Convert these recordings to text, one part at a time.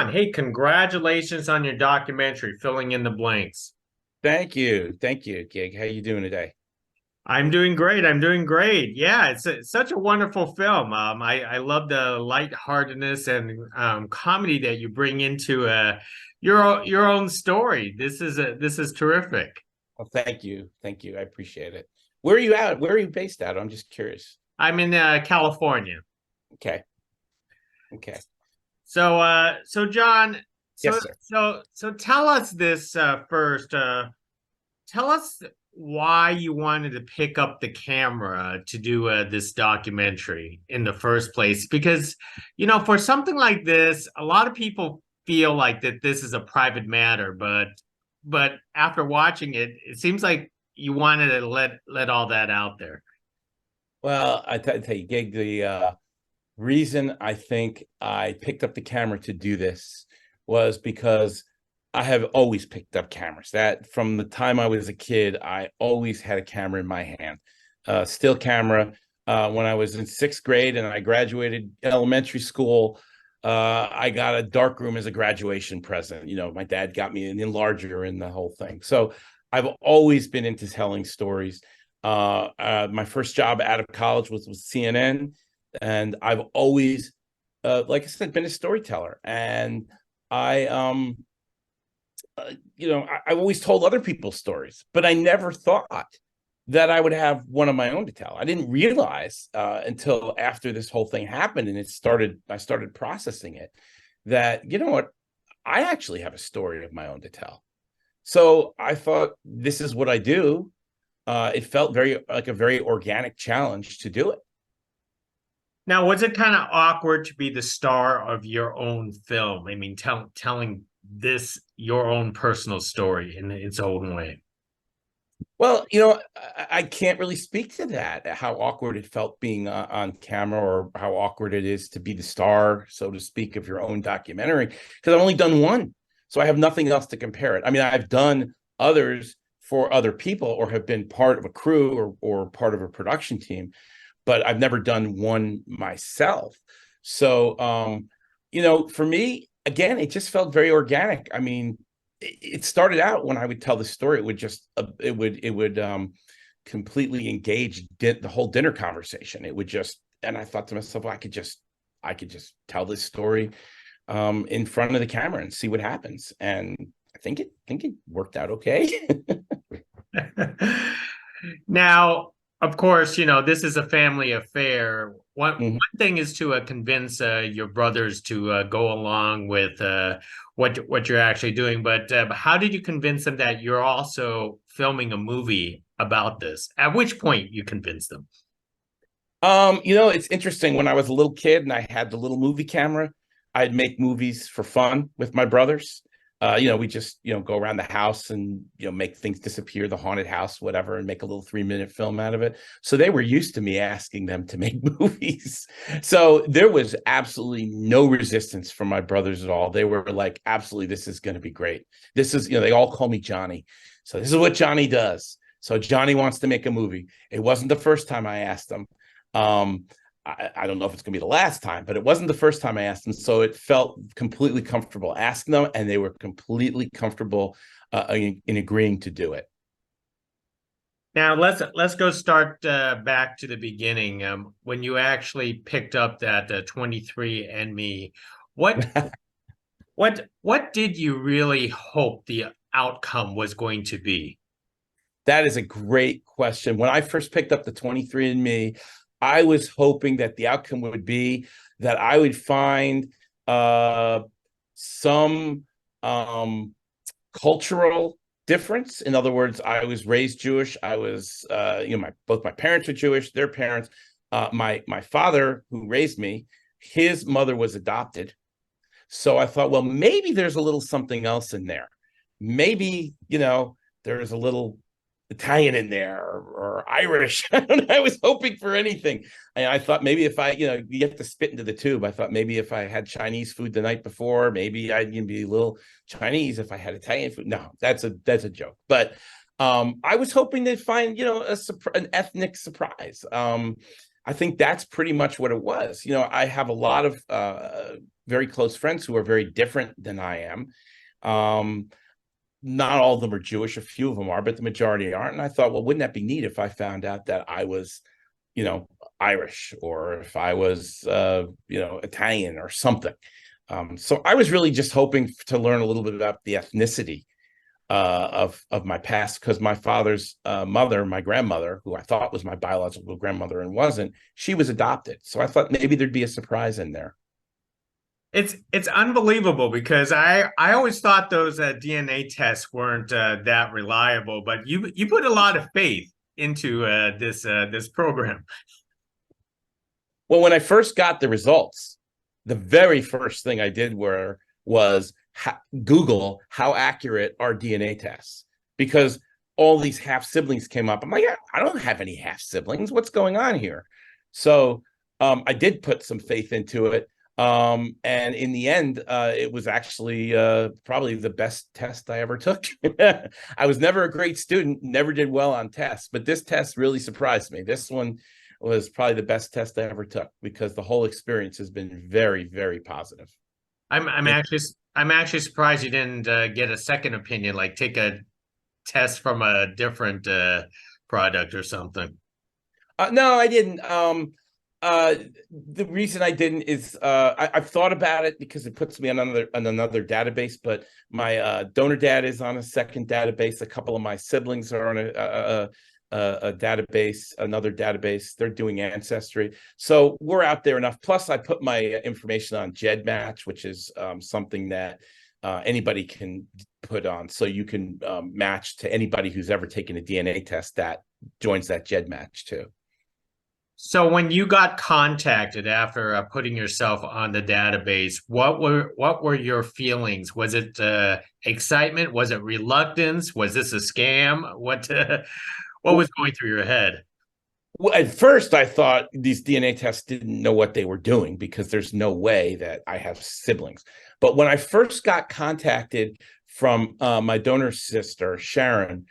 Jon, hey, congratulations on your documentary, Filling in the Blanks. Thank you. Thank you, Gig. How you doing today? I'm doing great. I'm doing great. Yeah, it's such a wonderful film. I love the lightheartedness and comedy that you bring into your own story. This is terrific. Well, thank you. Thank you. I appreciate it. Where are you at? Where are you based at? I'm just curious. I'm in California. Okay. Okay. So Jon, so Yes, sir. so tell us this first. Tell us why you wanted to pick up the camera to do this documentary in the first place. Because, for something like this, a lot of people feel like that this is a private matter, but after watching it, it seems like you wanted to let all that out there. Well, tell you, Gig, the reason I think I picked up the camera to do this was because I have always picked up cameras. That from the time I was a kid, I always had a camera in my hand. Still camera. When I was in sixth grade and I graduated elementary school, I got a darkroom as a graduation present. My dad got me an enlarger and the whole thing. So I've always been into telling stories. My first job out of college was with CNN, and I've always, like I said, been a storyteller. And I, I've always told other people's stories, but I never thought that I would have one of my own to tell. I didn't realize until after this whole thing happened and I started processing it, that, you know what, I actually have a story of my own to tell. So I thought, this is what I do. It felt like a very organic challenge to do it. Now, was it kind of awkward to be the star of your own film? I mean, telling this your own personal story in its own way. Well, I can't really speak to that, how awkward it felt being on camera, or how awkward it is to be the star, so to speak, of your own documentary, because I've only done one. So I have nothing else to compare it. I mean, I've done others for other people, or have been part of a crew, or part of a production team, but I've never done one myself. So, for me, again, it just felt very organic. I mean, it started out when I would tell the story, it would just completely engage the whole dinner conversation. It would just, and I thought to myself, well, I could just tell this story in front of the camera and see what happens. And I think it worked out okay. Now, of course, this is a family affair. One Mhm. thing is to convince your brothers to go along with what you're actually doing, but how did you convince them that you're also filming a movie about this? At which point you convinced them? It's interesting. When I was a little kid and I had the little movie camera, I'd make movies for fun with my brothers. We just, go around the house and, make things disappear, the haunted house, whatever, and make a little 3-minute film out of it. So they were used to me asking them to make movies. So there was absolutely no resistance from my brothers at all. They were like, absolutely, this is going to be great. This is, they all call me Johnny. So this is what Johnny does. So Johnny wants to make a movie. It wasn't the first time I asked them. Um, I don't know if it's going to be the last time, but it wasn't the first time I asked them. So it felt completely comfortable asking them, and they were completely comfortable in agreeing to do it. Now let's go start back to the beginning. When you actually picked up that 23 and Me, what what did you really hope the outcome was going to be? That is a great question. When I first picked up the 23andMe, I was hoping that the outcome would be that I would find some cultural difference. In other words, I was raised Jewish. I was, both my parents were Jewish. Their parents, my father, who raised me, his mother was adopted. So I thought, well, maybe there's a little something else in there. Maybe, there's a little Italian in there, or Irish. I was hoping for anything. And I thought maybe if you have to spit into the tube. I thought maybe if I had Chinese food the night before, maybe I'd be a little Chinese. If I had Italian food, no, that's a joke. But I was hoping to find, an ethnic surprise. I think that's pretty much what it was. I have a lot of very close friends who are very different than I am. Um, Not all of them are Jewish, a few of them are, but the majority aren't. And I thought, well, wouldn't that be neat if I found out that I was, you know, Irish, or if I was, Italian or something. So I was really just hoping to learn a little bit about the ethnicity of my past, because my father's mother, my grandmother, who I thought was my biological grandmother and wasn't, she was adopted. So I thought maybe there'd be a surprise in there. It's unbelievable because I always thought those DNA tests weren't that reliable, but you put a lot of faith into this program. Well, when I first got the results, the very first thing I did was Google how accurate are DNA tests, because all these half siblings came up. I'm like, I don't have any half siblings. What's going on here? So I did put some faith into it. And in the end, it was actually probably the best test I ever took. I was never a great student, never did well on tests, but this test really surprised me. This one was probably the best test I ever took, because the whole experience has been very, very positive. I'm It, actually I'm actually surprised you didn't get a second opinion, like take a test from a different product or something. no, I didn't. Uh, the reason I didn't is I've thought about it, because it puts me on another database. But my donor dad is on a second database. A couple of my siblings are on a database, another database. They're doing ancestry, so we're out there enough. Plus, I put my information on GEDmatch, which is something that anybody can put on, so you can match to anybody who's ever taken a DNA test that joins that GEDmatch too. So when you got contacted after putting yourself on the database, what were your feelings? Was it excitement? Was it reluctance? Was this a scam? What was going through your head? Well, at first, I thought these DNA tests didn't know what they were doing, because there's no way that I have siblings. But when I first got contacted from my donor sister, Sharon,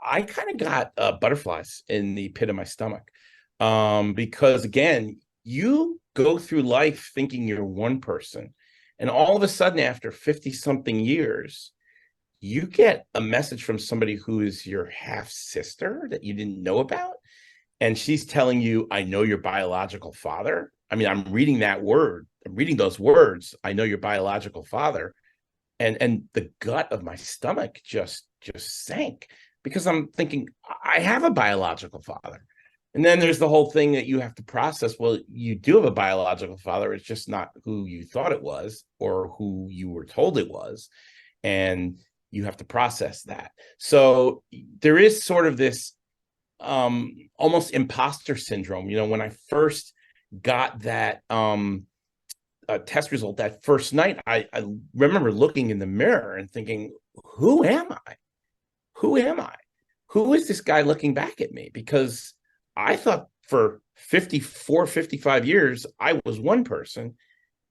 I kind of got butterflies in the pit of my stomach, because, again, you go through life thinking you're one person. And all of a sudden, after 50 something years, you get a message from somebody who is your half sister that you didn't know about. And she's telling you, I know your biological father. I mean, I'm reading those words. I know your biological father. And the gut of my stomach just sank, because I'm thinking, I have a biological father. And then there's the whole thing that you have to process. Well, you do have a biological father. It's just not who you thought it was, or who you were told it was. And you have to process that. So there is sort of this almost imposter syndrome. When I first got that test result that first night, I remember looking in the mirror and thinking, who am I? Who am I? Who is this guy looking back at me? Because I thought for 54, 55 years, I was one person,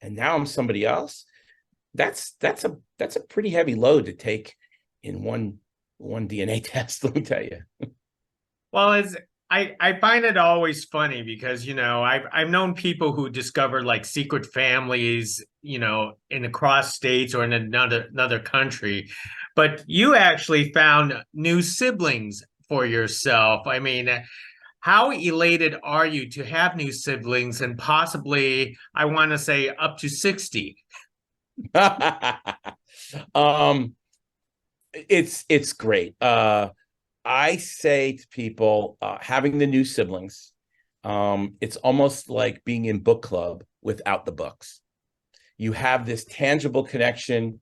and now I'm somebody else. That's a pretty heavy load to take in one DNA test, let me tell you. Well, I find it always funny because I've known people who discovered like secret families, in across states or in another country, but you actually found new siblings for yourself. I mean, how elated are you to have new siblings, and possibly, I want to say, up to 60? um it's great. I say to people, having the new siblings, it's almost like being in book club without the books. You have this tangible connection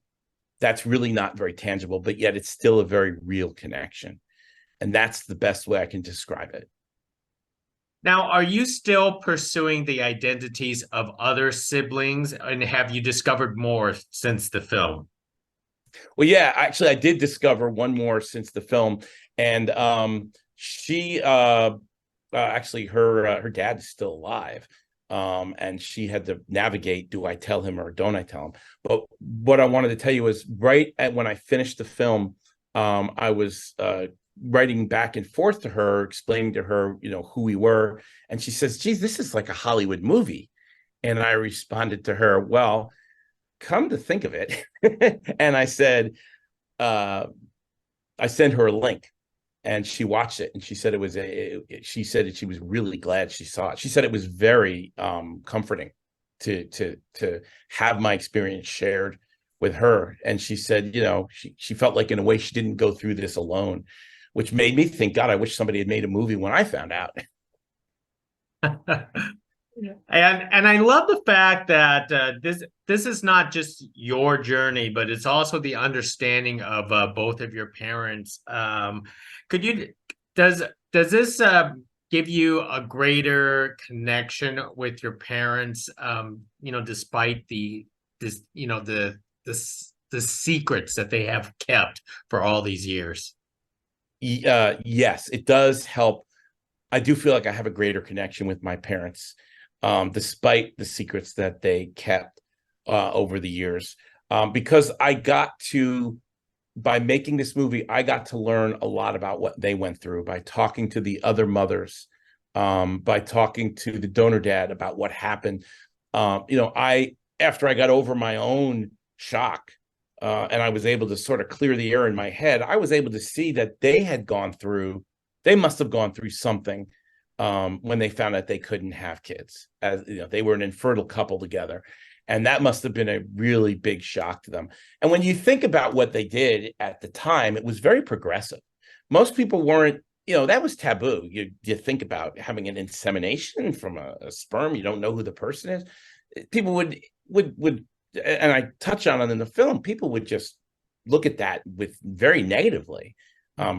that's really not very tangible, but yet it's still a very real connection. And that's the best way I can describe it. Now, are you still pursuing the identities of other siblings, and have you discovered more since the film? Well, yeah, actually, I did discover one more since the film. And she actually, her dad is still alive. And she had to navigate, do I tell him or don't I tell him? But what I wanted to tell you is, when I finished the film, I was writing back and forth to her, explaining to her, who we were. And she says, geez, this is like a Hollywood movie. And I responded to her, well, come to think of it. And I said, uh, I sent her a link and she watched it and she said she said that she was really glad she saw it. She said it was very comforting to have my experience shared with her. And she said, she felt like in a way she didn't go through this alone, which made me think, God, I wish somebody had made a movie when I found out. And I love the fact that this is not just your journey, but it's also the understanding of both of your parents. Could you does this give you a greater connection with your parents? Despite the secrets that they have kept for all these years. Yes, it does help. I do feel like I have a greater connection with my parents, despite the secrets that they kept over the years. Because by making this movie, I got to learn a lot about what they went through by talking to the other mothers, by talking to the donor dad about what happened. After I got over my own shock, and I was able to sort of clear the air in my head, I was able to see that they must have gone through something when they found out they couldn't have kids. As they were an infertile couple together. And that must have been a really big shock to them. And when you think about what they did at the time, it was very progressive. Most people weren't, that was taboo. You think about having an insemination from a sperm, you don't know who the person is. People would, and I touch on it in the film, people would just look at that with very negatively. The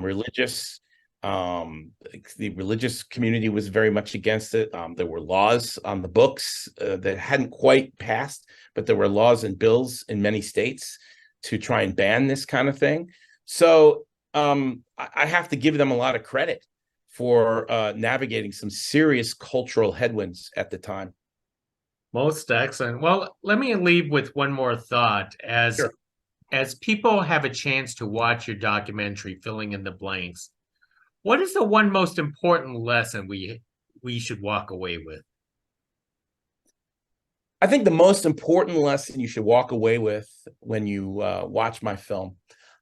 religious community was very much against it. There were laws on the books that hadn't quite passed, but there were laws and bills in many states to try and ban this kind of thing. So I have to give them a lot of credit for navigating some serious cultural headwinds at the time. Most excellent. Well, let me leave with one more thought. Sure. As people have a chance to watch your documentary, Filling in the Blanks, what is the one most important lesson we should walk away with? I think the most important lesson you should walk away with when you watch my film,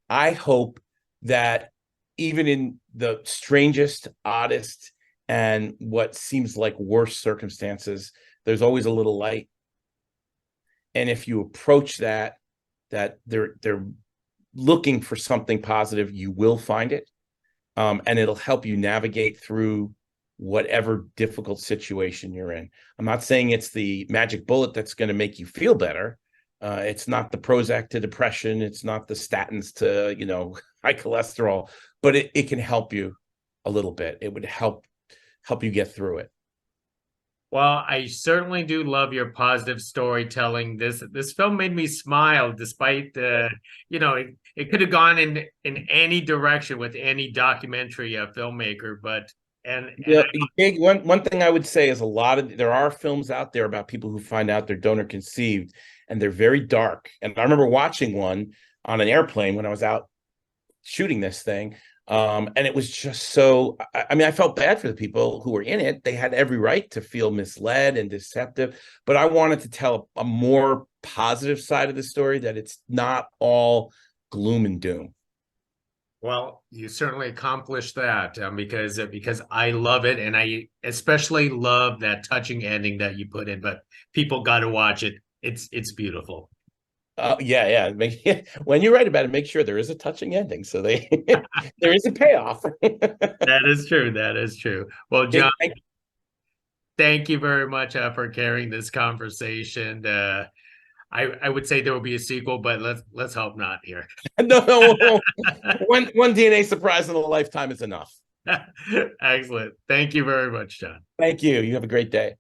I hope that even in the strangest, oddest, and what seems like worst circumstances, there's always a little light. And if you approach that they're looking for something positive, you will find it. And it'll help you navigate through whatever difficult situation you're in. I'm not saying it's the magic bullet that's going to make you feel better. It's not the Prozac to depression. It's not the statins to, high cholesterol, but it can help you a little bit. It would help you get through it. Well, I certainly do love your positive storytelling. This film made me smile, despite it could have gone in any direction with any documentary filmmaker. But one thing I would say is there are films out there about people who find out they're donor conceived, and they're very dark. And I remember watching one on an airplane when I was out shooting this thing. And it was just I felt bad for the people who were in it. They had every right to feel misled and deceptive, but I wanted to tell a more positive side of the story, that it's not all gloom and doom. Well, you certainly accomplished that, because I love it, and I especially love that touching ending that you put in. But people got to watch it. It's beautiful. Yeah. When you write about it, make sure there is a touching ending, so there is a payoff. That is true. That is true. Well, Jon, thank you very much for carrying this conversation. I would say there will be a sequel, but let's hope not here. No. One DNA surprise in a lifetime is enough. Excellent. Thank you very much, Jon. Thank you. You have a great day.